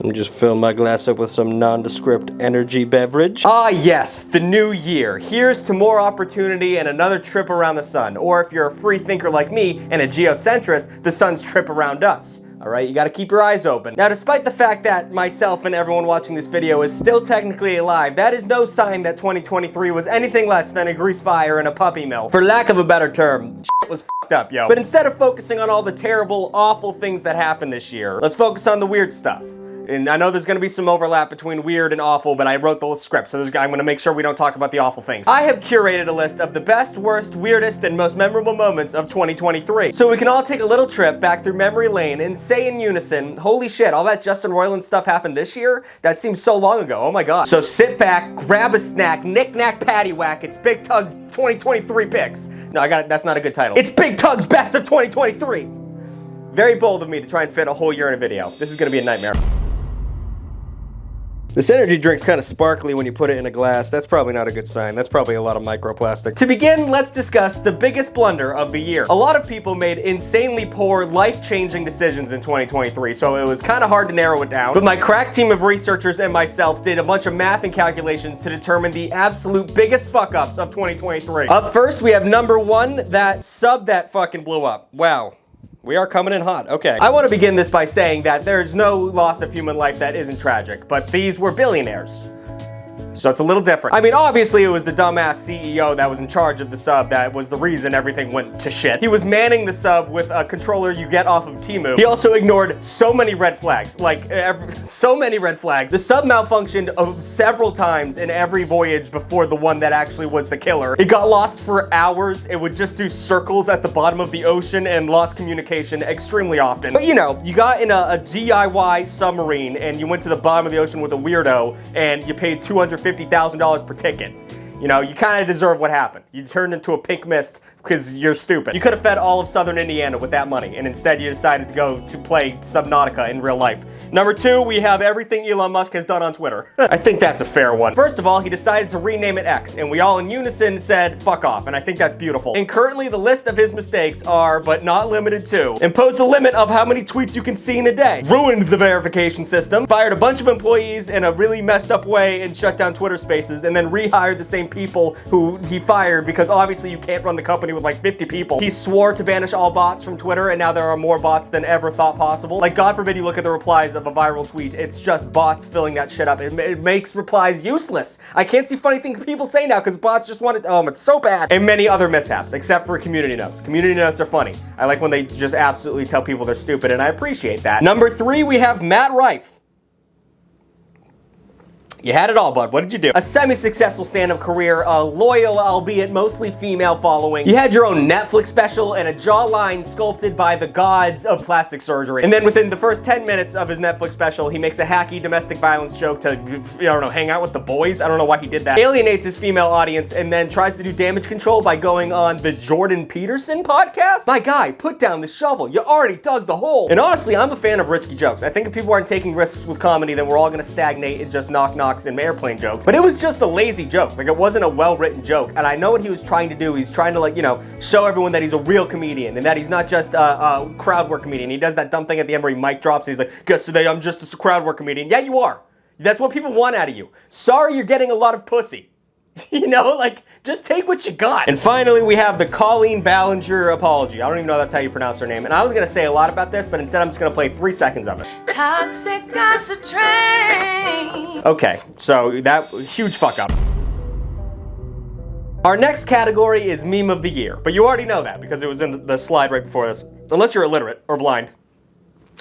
Let me just fill my glass up with some nondescript energy beverage. Ah yes, the new year. Here's to more opportunity and another trip around the sun. Or if you're a free thinker like me and a geocentrist, the sun's trip around us. Alright, you gotta keep your eyes open. Now, despite the fact that myself and everyone watching this video is still technically alive, that is no sign that 2023 was anything less than a grease fire and a puppy mill. For lack of a better term, shit was f***ed up, yo. But instead of focusing on all the terrible, awful things that happened this year, let's focus on the weird stuff. And I know there's gonna be some overlap between weird and awful, but I wrote the script, so I'm gonna make sure we don't talk about the awful things. I have curated a list of the best, worst, weirdest, and most memorable moments of 2023. So we can all take a little trip back through memory lane and say in unison, holy shit, all that Justin Roiland stuff happened this year? That seems so long ago, oh my god. So sit back, grab a snack, knick-knack paddywhack, it's Big Tugg's 2023 picks. No, that's not a good title. It's Big Tugg's best of 2023. Very bold of me to try and fit a whole year in a video. This is gonna be a nightmare. This energy drink's kind of sparkly when you put it in a glass. That's probably not a good sign. That's probably a lot of microplastic. To begin, let's discuss the biggest blunder of the year. A lot of people made insanely poor, life-changing decisions in 2023, so it was kind of hard to narrow it down. But my crack team of researchers and myself did a bunch of math and calculations to determine the absolute biggest fuck-ups of 2023. Up first, we have number one, that sub that fucking blew up. Wow. We are coming in hot, okay. I want to begin this by saying that there's no loss of human life that isn't tragic, but these were billionaires. So it's a little different. I mean, obviously it was the dumbass CEO that was in charge of the sub that was the reason everything went to shit. He was manning the sub with a controller you get off of Temu. He also ignored so many red flags, like so many red flags. The sub malfunctioned several times in every voyage before the one that actually was the killer. It got lost for hours. It would just do circles at the bottom of the ocean and lost communication extremely often. But you know, you got in a DIY submarine and you went to the bottom of the ocean with a weirdo and you paid $250,000 per ticket. You know, you kind of deserve what happened. You turned into a pink mist because you're stupid. You could have fed all of Southern Indiana with that money, and instead you decided to go to play Subnautica in real life. Number two, we have everything Elon Musk has done on Twitter. I think that's a fair one. First of all, he decided to rename it X, and we all in unison said, fuck off, and I think that's beautiful. And currently the list of his mistakes are, but not limited to, impose a limit of how many tweets you can see in a day, ruined the verification system, fired a bunch of employees in a really messed up way and shut down Twitter Spaces, and then rehired the same people who he fired because obviously you can't run the company with like 50 people. He swore to banish all bots from Twitter, and now there are more bots than ever thought possible. Like, God forbid you look at the replies of a viral tweet, it's just bots filling that shit up. It makes replies useless. I can't see funny things people say now because bots just want it. It's so bad. And many other mishaps, except for community notes. Community notes are funny. I like when they just absolutely tell people they're stupid, and I appreciate that. Number three, we have Matt Rife. You had it all, bud. What did you do? A semi-successful stand-up career, a loyal, albeit mostly female following. You had your own Netflix special and a jawline sculpted by the gods of plastic surgery. And then within the first 10 minutes of his Netflix special, he makes a hacky domestic violence joke to, I don't know, hang out with the boys? I don't know why he did that. Alienates his female audience and then tries to do damage control by going on the Jordan Peterson podcast? My guy, put down the shovel. You already dug the hole. And honestly, I'm a fan of risky jokes. I think if people aren't taking risks with comedy, then we're all gonna stagnate and just knock and airplane jokes. But it was just a lazy joke. Like, it wasn't a well-written joke. And I know what he was trying to do. He's trying to, like, you know, show everyone that he's a real comedian and that he's not just a crowd work comedian. He does that dumb thing at the end where he mic drops. He's like, guess today I'm just a crowd work comedian. Yeah, you are. That's what people want out of you. Sorry you're getting a lot of pussy. You know, like, just take what you got. And finally, we have the Colleen Ballinger apology. I don't even know that's how you pronounce her name. And I was gonna say a lot about this, but instead I'm just gonna play 3 seconds of it. Toxic gossip train. Okay, so that huge fuck up. Our next category is meme of the year, but you already know that because it was in the slide right before this. Unless you're illiterate or blind.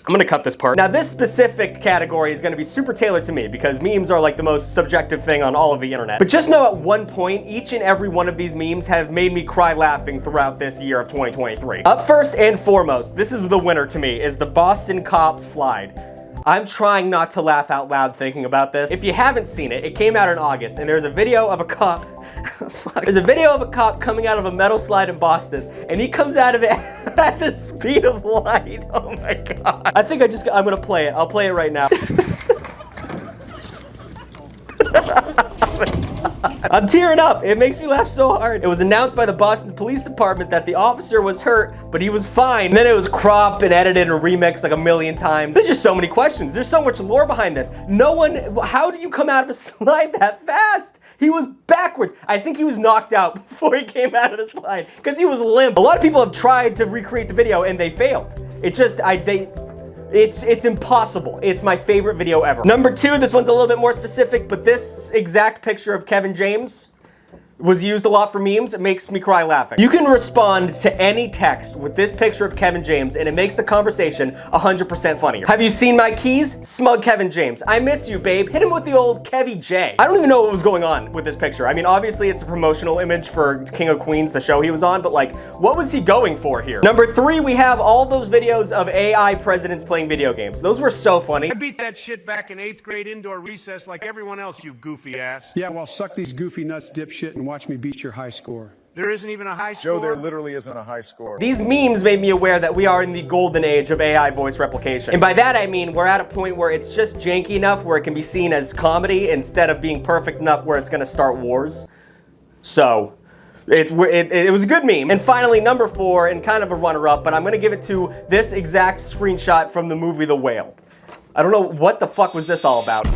I'm gonna cut this part. Now, this specific category is gonna be super tailored to me because memes are like the most subjective thing on all of the internet. But just know at one point, each and every one of these memes have made me cry laughing throughout this year of 2023. Up first and foremost, this is the winner to me, is the Boston cop slide. I'm trying not to laugh out loud thinking about this. If you haven't seen it, it came out in August, and there's a video of a cop. There's a video of a cop coming out of a metal slide in Boston, and he comes out of it at the speed of light. Oh my god. I think I'm gonna play it. I'll play it right now. I'm tearing up. It makes me laugh so hard. It was announced by the Boston Police Department that the officer was hurt, but he was fine. And then it was cropped and edited and remixed like a million times. There's just so many questions. There's so much lore behind this. No one, how do you come out of a slide that fast? He was backwards. I think he was knocked out before he came out of the slide because he was limp. A lot of people have tried to recreate the video and they failed. It's impossible. It's my favorite video ever. Number 2, this one's a little bit more specific, but this exact picture of Kevin James was used a lot for memes. It makes me cry laughing. You can respond to any text with this picture of Kevin James and it makes the conversation 100% funnier. Have you seen my keys? Smug Kevin James. I miss you, babe. Hit him with the old Kevy J. I don't even know what was going on with this picture. I mean, obviously it's a promotional image for King of Queens, the show he was on, but like, what was he going for here? Number 3, we have all those videos of AI presidents playing video games. Those were so funny. I beat that shit back in 8th grade indoor recess like everyone else, you goofy ass. Yeah, well, suck these goofy nuts, dipshit, and watch me beat your high score. There isn't even a high score. Joe, there literally isn't a high score. These memes made me aware that we are in the golden age of AI voice replication. And by that I mean we're at a point where it's just janky enough where it can be seen as comedy instead of being perfect enough where it's gonna start wars. So, it was a good meme. And finally, number 4, and kind of a runner-up, but I'm gonna give it to this exact screenshot from the movie The Whale. I don't know what the fuck was this all about.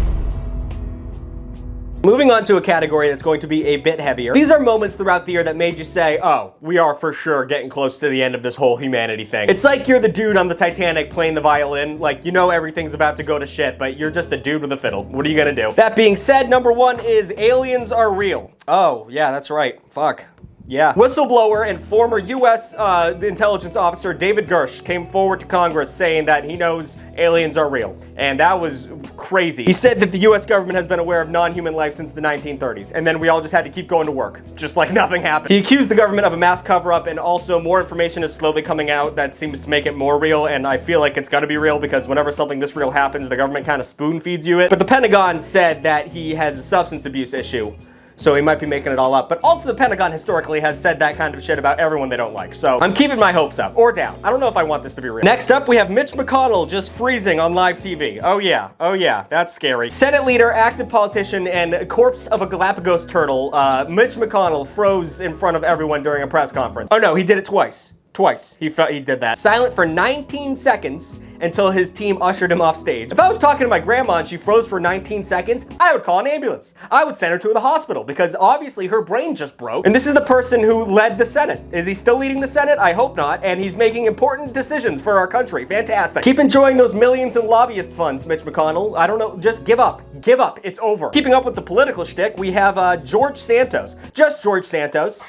Moving on to a category that's going to be a bit heavier. These are moments throughout the year that made you say, oh, we are for sure getting close to the end of this whole humanity thing. It's like you're the dude on the Titanic playing the violin, like you know everything's about to go to shit, but you're just a dude with a fiddle. What are you gonna do? That being said, number 1 is aliens are real. Oh, yeah, that's right. Fuck. Yeah. Whistleblower and former U.S. intelligence officer David Gersh came forward to Congress saying that he knows aliens are real. And that was crazy. He said that the U.S. government has been aware of non-human life since the 1930s. And then we all just had to keep going to work, just like nothing happened. He accused the government of a mass cover-up, and also more information is slowly coming out that seems to make it more real. And I feel like it's gonna be real because whenever something this real happens, the government kind of spoon feeds you it. But the Pentagon said that he has a substance abuse issue. So he might be making it all up. But also the Pentagon historically has said that kind of shit about everyone they don't like. So I'm keeping my hopes up. Or down. I don't know if I want this to be real. Next up, we have Mitch McConnell just freezing on live TV. Oh yeah, that's scary. Senate leader, active politician, and corpse of a Galapagos turtle, Mitch McConnell froze in front of everyone during a press conference. Oh no, he did it twice. Twice. He did that. Silent for 19 seconds until his team ushered him off stage. If I was talking to my grandma and she froze for 19 seconds, I would call an ambulance. I would send her to the hospital because obviously her brain just broke. And this is the person who led the Senate. Is he still leading the Senate? I hope not. And he's making important decisions for our country. Fantastic. Keep enjoying those millions in lobbyist funds, Mitch McConnell. I don't know. Just give up. Give up. It's over. Keeping up with the political shtick, we have George Santos. Just George Santos.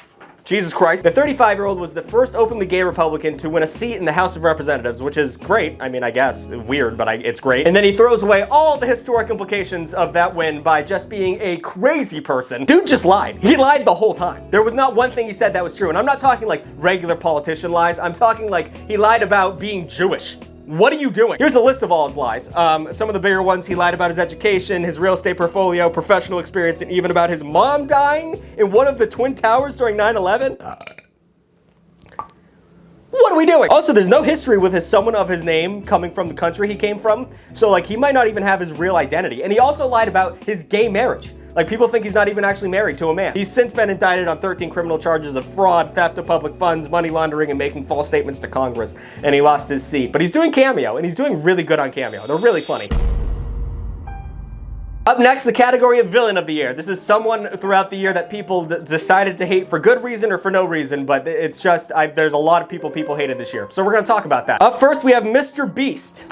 Jesus Christ. The 35-year-old was the first openly gay Republican to win a seat in the House of Representatives, which is great. I mean, I guess, weird, but it's great. And then he throws away all the historic implications of that win by just being a crazy person. Dude just lied. He lied the whole time. There was not one thing he said that was true. And I'm not talking like regular politician lies. I'm talking like he lied about being Jewish. What are you doing? Here's a list of all his lies. Some of the bigger ones, he lied about his education, his real estate portfolio, professional experience, and even about his mom dying in one of the Twin Towers during 9/11. What are we doing? Also, there's no history with someone of his name coming from the country he came from. So like, he might not even have his real identity. And he also lied about his gay marriage. Like, people think he's not even actually married to a man. He's since been indicted on 13 criminal charges of fraud, theft of public funds, money laundering, and making false statements to Congress. And he lost his seat. But he's doing Cameo, and he's doing really good on Cameo. They're really funny. Up next, the category of villain of the year. This is someone throughout the year that people decided to hate for good reason or for no reason, but it's just, there's a lot of people hated this year. So we're gonna talk about that. Up first, we have Mr. Beast.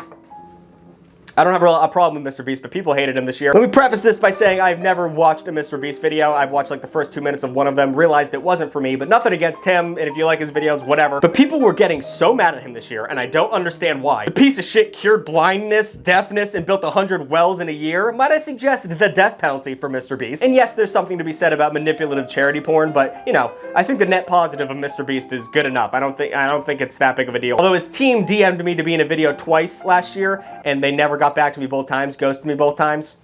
I don't have a problem with Mr. Beast, but people hated him this year. Let me preface this by saying I've never watched a Mr. Beast video. I've watched like the first 2 minutes of one of them, realized it wasn't for me, but nothing against him, and if you like his videos, whatever. But people were getting so mad at him this year, and I don't understand why. The piece of shit cured blindness, deafness, and built 100 wells in a year. Might I suggest the death penalty for Mr. Beast? And yes, there's something to be said about manipulative charity porn, but you know, I think the net positive of Mr. Beast is good enough. I don't think it's that big of a deal. Although his team DM'd me to be in a video twice last year, and they never got back to me both times. Ghosted me both times.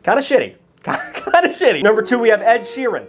Kind of shitty. Kind of shitty. Number 2, we have Ed Sheeran.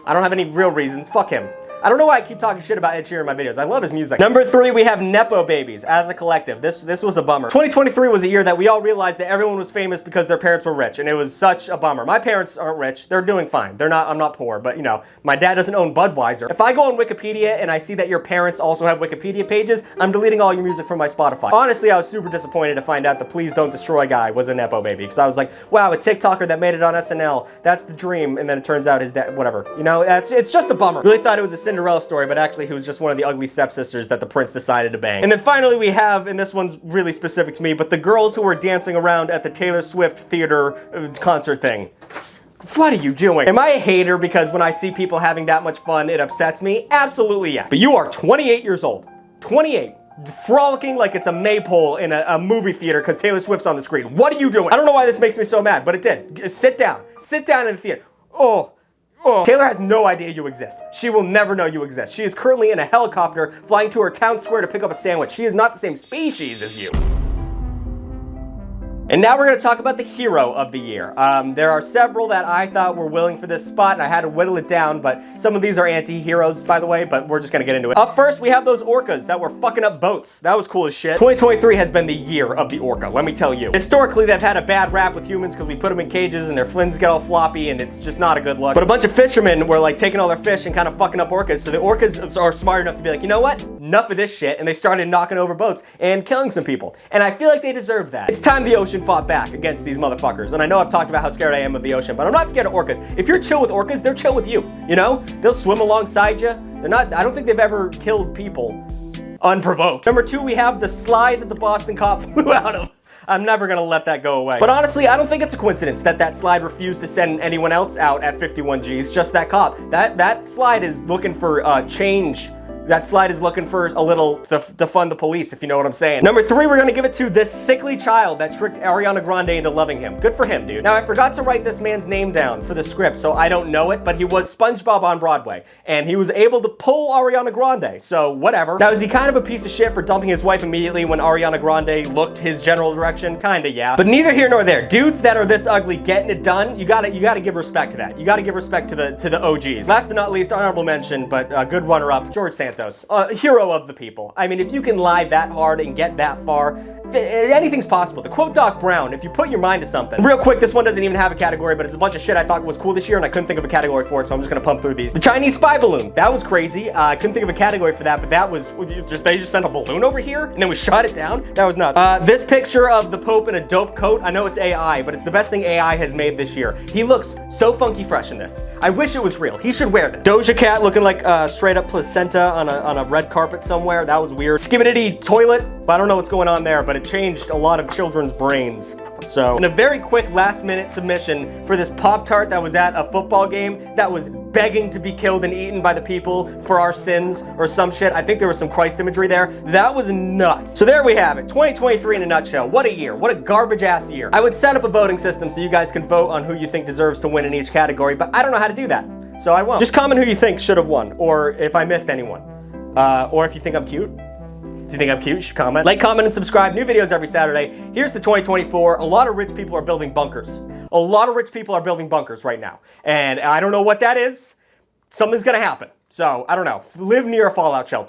I don't have any real reasons. Fuck him. I don't know why I keep talking shit about Ed Sheeran in my videos. I love his music. Number 3, we have Nepo babies as a collective. This was a bummer. 2023 was a year that we all realized that everyone was famous because their parents were rich, and it was such a bummer. My parents aren't rich. They're doing fine. I'm not poor, but you know, my dad doesn't own Budweiser. If I go on Wikipedia and I see that your parents also have Wikipedia pages, I'm deleting all your music from my Spotify. Honestly, I was super disappointed to find out the Please Don't Destroy guy was a Nepo baby, because I was like, wow, a TikToker that made it on SNL, that's the dream, and then it turns out his dad, whatever. You know, it's just a bummer. Really thought it was a Cinderella story, but actually he was just one of the ugly stepsisters that the prince decided to bang. And then finally we have, and this one's really specific to me, but the girls who were dancing around at the Taylor Swift theater concert thing. What are you doing? Am I a hater because when I see people having that much fun, it upsets me? Absolutely yes. But you are 28 years old. 28. Frolicking like it's a maypole in a movie theater because Taylor Swift's on the screen. What are you doing? I don't know why this makes me so mad, but it did. Sit down. Sit down in the theater. Oh. Taylor has no idea you exist. She will never know you exist. She is currently in a helicopter flying to her town square to pick up a sandwich. She is not the same species as you. And now we're going to talk about the hero of the year. There are several that I thought were willing for this spot, and I had to whittle it down, but some of these are anti-heroes, by the way, but we're just going to get into it. Up first, we have those orcas that were fucking up boats. That was cool as shit. 2023 has been the year of the orca, let me tell you. Historically, they've had a bad rap with humans because we put them in cages and their fins get all floppy, and it's just not a good look. But a bunch of fishermen were like taking all their fish and kind of fucking up orcas, so the orcas are smart enough to be like, you know what? Enough of this shit, and they started knocking over boats and killing some people. And I feel like they deserve that. It's time the ocean fought back against these motherfuckers. And I know I've talked about how scared I am of the ocean, but I'm not scared of orcas. If you're chill with orcas, they're chill with you. You know? They'll swim alongside you. They're not, I don't think they've ever killed people unprovoked. Number 2, we have the slide that the Boston cop flew out of. I'm never gonna let that go away. But honestly, I don't think it's a coincidence that that slide refused to send anyone else out at 51 G's, just that cop. That slide is looking for change. That slide is looking for a little to fund the police, if you know what I'm saying. Number 3, we're gonna give it to this sickly child that tricked Ariana Grande into loving him. Good for him, dude. Now, I forgot to write this man's name down for the script, so I don't know it, but he was SpongeBob on Broadway, and he was able to pull Ariana Grande, so whatever. Now, is he kind of a piece of shit for dumping his wife immediately when Ariana Grande looked his general direction? Kinda, yeah. But neither here nor there. Dudes that are this ugly getting it done, you gotta give respect to that. You gotta give respect to the OGs. Last but not least, honorable mention, but a good runner-up, George Santos. Hero of the people. I mean, if you can lie that hard and get that far, anything's possible. To quote Doc Brown, if you put your mind to something. Real quick, this one doesn't even have a category, but it's a bunch of shit I thought was cool this year, and I couldn't think of a category for it, so I'm just gonna pump through these. The Chinese spy balloon. That was crazy. I couldn't think of a category for that, but that was they just sent a balloon over here, and then we shot it down? That was nuts. This picture of the Pope in a dope coat, I know it's AI, but it's the best thing AI has made this year. He looks so funky fresh in this. I wish it was real. He should wear this. Doja Cat looking like straight up placenta on a red carpet somewhere. That was weird. Skibidity toilet. I don't know what's going on there, but it changed a lot of children's brains. So, in a very quick last-minute submission for this Pop-Tart that was at a football game that was begging to be killed and eaten by the people for our sins or some shit. I think there was some Christ imagery there. That was nuts. So there we have it. 2023 in a nutshell. What a year. What a garbage-ass year. I would set up a voting system so you guys can vote on who you think deserves to win in each category, but I don't know how to do that. So I won't. Just comment who you think should have won, or if I missed anyone. Or if you think I'm cute. If you think I'm cute, you should comment. Like, comment, and subscribe. New videos every Saturday. Here's the 2024. A lot of rich people are building bunkers. A lot of rich people are building bunkers right now. And I don't know what that is. Something's gonna happen. So, I don't know. Live near a fallout shelter.